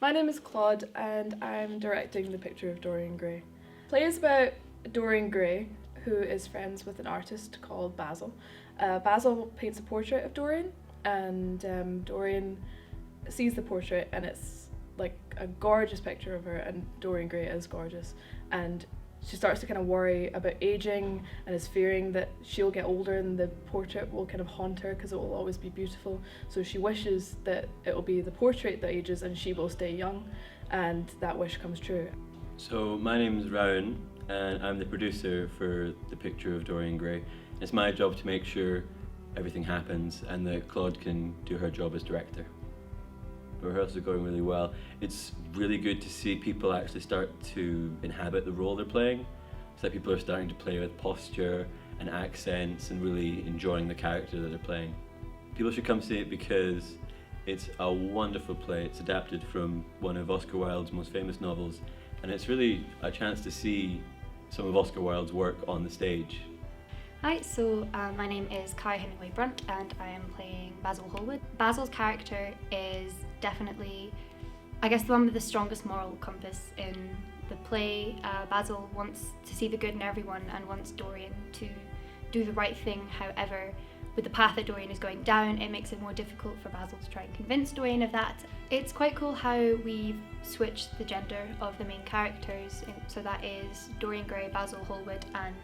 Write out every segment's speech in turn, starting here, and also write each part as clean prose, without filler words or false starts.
My name is Claude and I'm directing the picture of Dorian Gray. The play is about Dorian Gray, who is friends with an artist called Basil. Basil paints a portrait of Dorian, and Dorian sees the portrait and it's like a gorgeous picture of her, and Dorian Gray is gorgeous, and she starts to kind of worry about aging and is fearing that she'll get older and the portrait will kind of haunt her because it will always be beautiful. So she wishes that it will be the portrait that ages and she will stay young, and that wish comes true. So my name is Rowen and I'm the producer for the picture of Dorian Gray. It's my job to make sure everything happens and that Claude can do her job as director. The rehearsals are going really well. It's really good to see people actually start to inhabit the role they're playing. So that people are starting to play with posture and accents and really enjoying the character that they're playing. People should come see it because it's a wonderful play. It's adapted from one of Oscar Wilde's most famous novels, and it's really a chance to see some of Oscar Wilde's work on the stage. Hi, so my name is Kai Hemingway Brunt and I am playing Basil Hallwood. Basil's character is definitely, I guess, the one with the strongest moral compass in the play. Basil wants to see the good in everyone and wants Dorian to do the right thing. However, with the path that Dorian is going down, it makes it more difficult for Basil to try and convince Dorian of that. It's quite cool how we've switched the gender of the main characters, so that is Dorian Gray, Basil Hallwood, and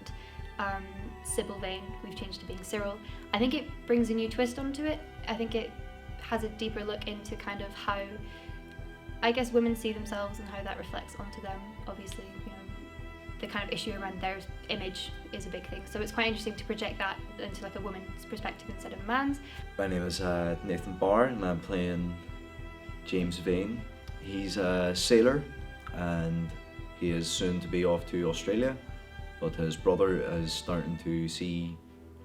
Sybil Vane, we've changed to being Cyril. I think it brings a new twist onto it. I think it has a deeper look into kind of how, I guess, women see themselves and how that reflects onto them. Obviously, you know, the kind of issue around their image is a big thing. So it's quite interesting to project that into like a woman's perspective instead of a man's. My name is Nathan Barr and I'm playing James Vane. He's a sailor and he is soon to be off to Australia. But his brother is starting to see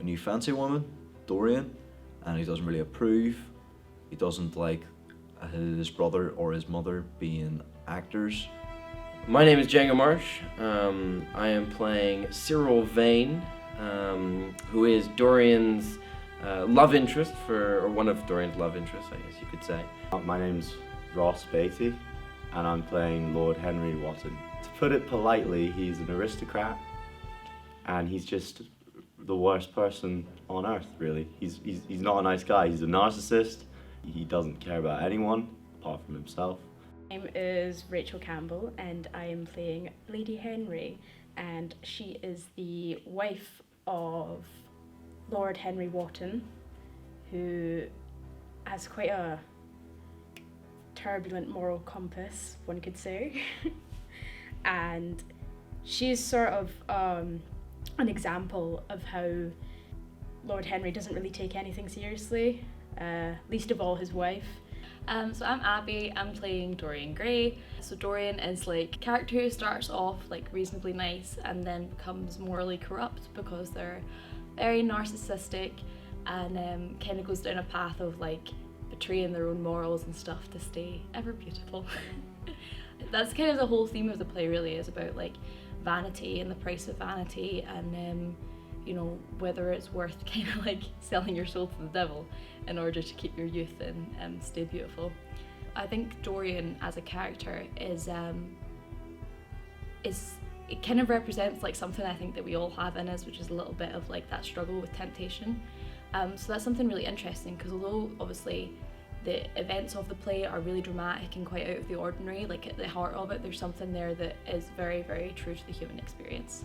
a new fancy woman, Dorian, and he doesn't really approve. He doesn't like his brother or his mother being actors. My name is Django Marsh. I am playing Cyril Vane, who is Dorian's love interest, or one of Dorian's love interests, I guess you could say. My name's Ross Batey, and I'm playing Lord Henry Wotton. To put it politely, he's an aristocrat. And he's just the worst person on earth, really. He's not a nice guy. He's a narcissist. He doesn't care about anyone apart from himself. My name is Rachel Campbell and I am playing Lady Henry, and she is the wife of Lord Henry Wotton, who has quite a turbulent moral compass, one could say. And she's sort of an example of how Lord Henry doesn't really take anything seriously, least of all his wife. So I'm Abby, I'm playing Dorian Gray. So Dorian is like a character who starts off like reasonably nice and then becomes morally corrupt because they're very narcissistic and kind of goes down a path of like betraying their own morals and stuff to stay ever beautiful. That's kind of the whole theme of the play, really, is about like vanity and the price of vanity, and you know, whether it's worth kind of like selling your soul to the devil in order to keep your youth and stay beautiful. I think Dorian as a character is it kind of represents like something I think that we all have in us, which is a little bit of like that struggle with temptation. So that's something really interesting, because although obviously the events of the play are really dramatic and quite out of the ordinary, like at the heart of it there's something there that is very, very true to the human experience.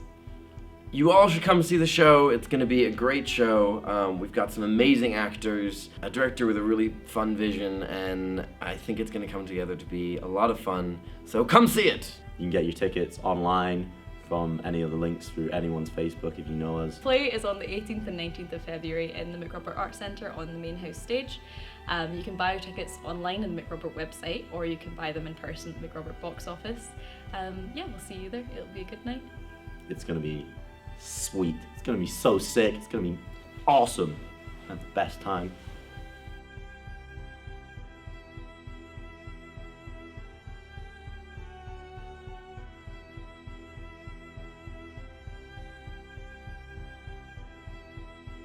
You all should come see the show. It's going to be a great show. We've got some amazing actors, a director with a really fun vision, and I think it's going to come together to be a lot of fun. So come see it! You can get your tickets online from any of the links through anyone's Facebook if you know us. The play is on the 18th and 19th of February in the McRobert Arts Centre on the main house stage. You can buy your tickets online on the McRobert website, or you can buy them in person at the McRobert box office. Yeah, we'll see you there. It'll be a good night. It's going to be sweet. It's going to be so sick. It's going to be awesome. Have the best time.